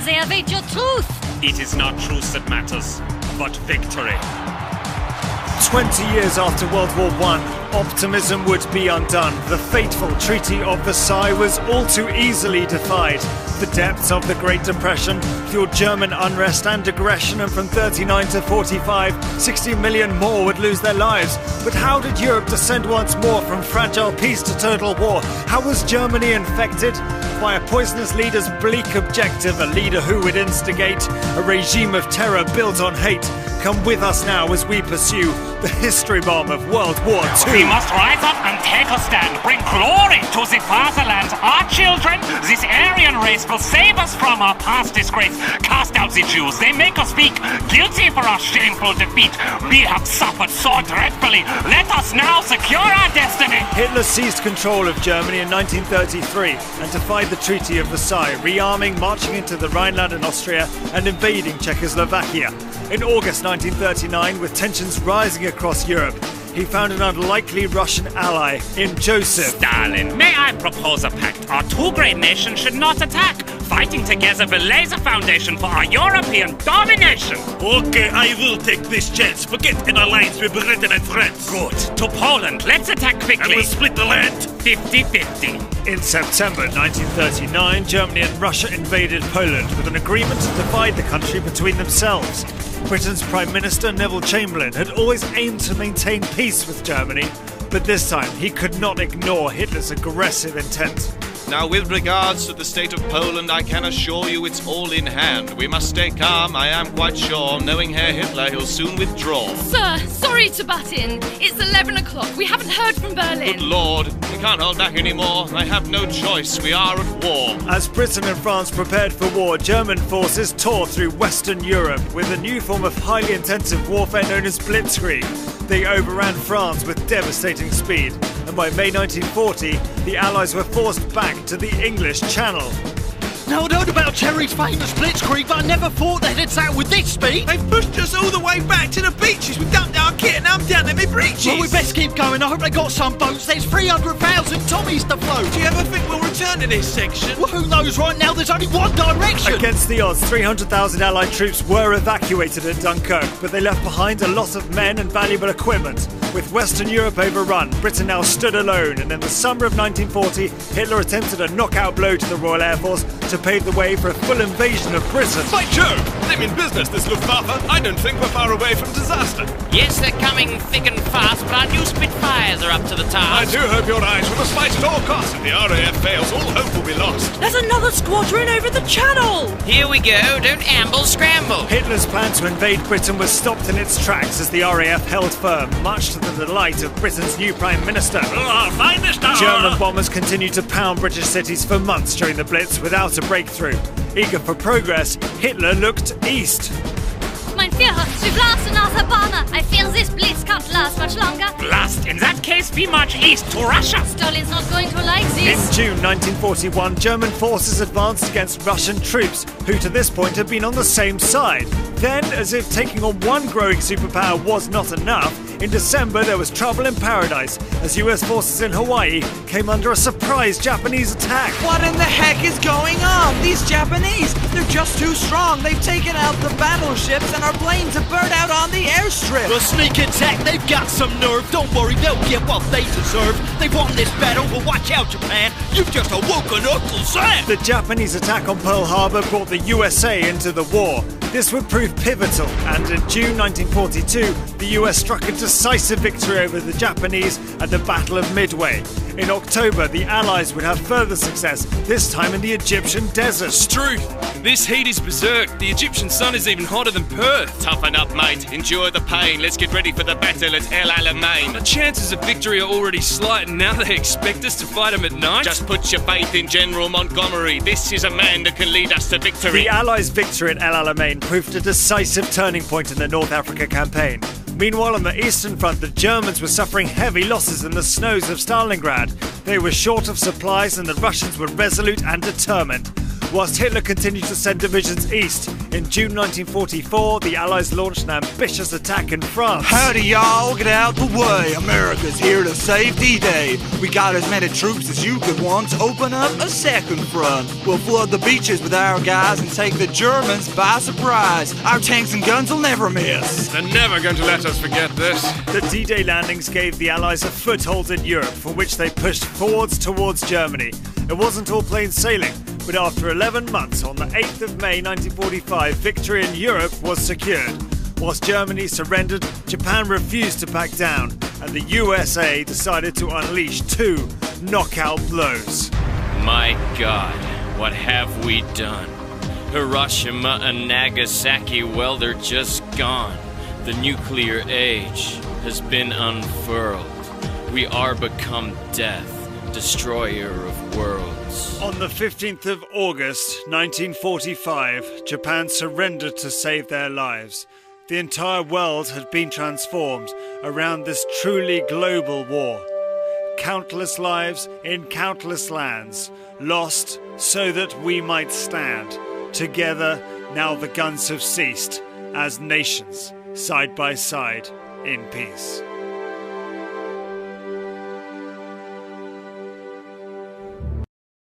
They await your truth. It is not truth that matters, but victory. 20 years after World War I, optimism would be undone. The fateful Treaty of Versailles was all too easily defied. The depths of the Great Depression fueled German unrest and aggression, and from 39 to 45, 60 million more would lose their lives. But how did Europe descend once more from fragile peace to total war? How was Germany infected? By a poisonous leader's bleak objective, a leader who would instigate a regime of terror built on hate. Come with us now as we pursue the history bomb of World War II. We must rise up and take a stand, bring glory to the fatherland. Our children, this Aryan race will save us from our past disgrace. Cast out the Jews, they make us speak, guilty for our shameful defeat. We have suffered so dreadfully. Let us now secure our destiny. Hitler seized control of Germany in 1933 and defied the Treaty of Versailles, rearming, marching into the Rhineland and Austria, and invading Czechoslovakia. In August 1939, with tensions rising across Europe, he found an unlikely Russian ally in Joseph Stalin, may I propose a pact? Our two great nations should not attack. Fighting together will lay the foundation for our European domination. Okay, I will take this chance. Forget an alliance with Britain and France. Good. To Poland, let's attack quickly. And we'll split the land. 50-50. In September 1939, Germany and Russia invaded Poland with an agreement to divide the country between themselves. Britain's Prime Minister Neville Chamberlain had always aimed to maintain peace with Germany, but this time he could not ignore Hitler's aggressive intent. Now, with regards to the state of Poland, I can assure you it's all in hand. We must stay calm, I am quite sure. Knowing Herr Hitler, he'll soon withdraw. Sir, sorry to butt in. It's 11 o'clock. We haven't heard from Berlin. Good Lord, we can't hold back anymore. I have no choice. We are at war. As Britain and France prepared for war, German forces tore through Western Europe with a new form of highly intensive warfare known as blitzkrieg. They overran France with devastating speed, and by May 1940, the Allies were forced back to the English Channel. Now, I'd heard about Cherry's famous blitzkrieg, but I never thought they'd attack with this speed. They've pushed us all the way back to the beaches. We dumped our kit and I'm down in my breeches. Well, we best keep going. I hope they got some boats. There's 300,000 Tommies to float. Do you ever think we'll return to this section? Well, who knows? Right now, there's only one direction. Against the odds, 300,000 Allied troops were evacuated at Dunkirk, but they left behind a lot of men and valuable equipment. With Western Europe overrun, Britain now stood alone, and in the summer of 1940, Hitler attempted a knockout blow to the Royal Air Force to pave the way for a full invasion of Britain. By Jove! They mean business, this Luftwaffe. I don't think we're far away from disaster. Yes, they're coming thick and fast, but our new Spitfires are up to the task. I do hope your eyes will fight at all costs. If the RAF fails, all hope will be lost. There's another squadron over the channel! Here we go, don't amble, scramble. Hitler's plan to invade Britain was stopped in its tracks as the RAF held firm, much to the delight of Britain's new Prime Minister. Our finest hour. German bombers continued to pound British cities for months during the Blitz without a breakthrough. Eager for progress, Hitler looked east. Mein Führer, we blast another banner. I fear this blitz can't last much longer. Blast! In that case, we march east to Russia. Stalin's not going to like In this. June 1941, German forces advanced against Russian troops, who to this point had been on the same side. Then, as if taking on one growing superpower was not enough, in December there was trouble in paradise as US forces in Hawaii came under a surprise Japanese attack. What in the heck is going on? These Japanese, they're just too strong. They've taken out the battleships and our planes have burned out on the airstrip. The sneak attack, they've got some nerve. Don't worry, they'll get what they deserve. They've won this battle, but watch out, Japan. You've just awoken Uncle Sam. The Japanese attack on Pearl Harbor brought the USA into the war. This would prove pivotal, and in June 1942, the US struck a decisive victory over the Japanese at the Battle of Midway. In October, the Allies would have further success, this time in the Egyptian desert. Struth, this heat is berserk. The Egyptian sun is even hotter than Perth. Toughen up, mate. Endure the pain. Let's get ready for the battle at El Alamein. The chances of victory are already slight, and now they expect us to fight them at night? Just put your faith in General Montgomery. This is a man that can lead us to victory. The Allies' victory at El Alamein proved a decisive turning point in the North Africa campaign. Meanwhile, on the Eastern Front, the Germans were suffering heavy losses in the snows of Stalingrad. They were short of supplies and the Russians were resolute and determined. Whilst Hitler continued to send divisions east, in June 1944, the Allies launched an ambitious attack in France. Howdy, y'all. Get out the way. America's here to save D-Day. We got as many troops as you could once open up a second front. We'll flood the beaches with our guys and take the Germans by surprise. Our tanks and guns will never miss. They're never going to let us forget this. The D-Day landings gave the Allies a foothold in Europe, from which they pushed forwards towards Germany. It wasn't all plain sailing, but after 11 months, on the 8th of May 1945, victory in Europe was secured. Whilst Germany surrendered, Japan refused to back down, and the USA decided to unleash 2 knockout blows. My God, what have we done? Hiroshima and Nagasaki, well, they're just gone. The nuclear age has been unfurled. We are become death, destroyer of worlds. On the 15th of August 1945, Japan surrendered to save their lives. The entire world had been transformed around this truly global war. Countless lives in countless lands, lost so that we might stand. Together, now the guns have ceased, as nations, side by side, in peace.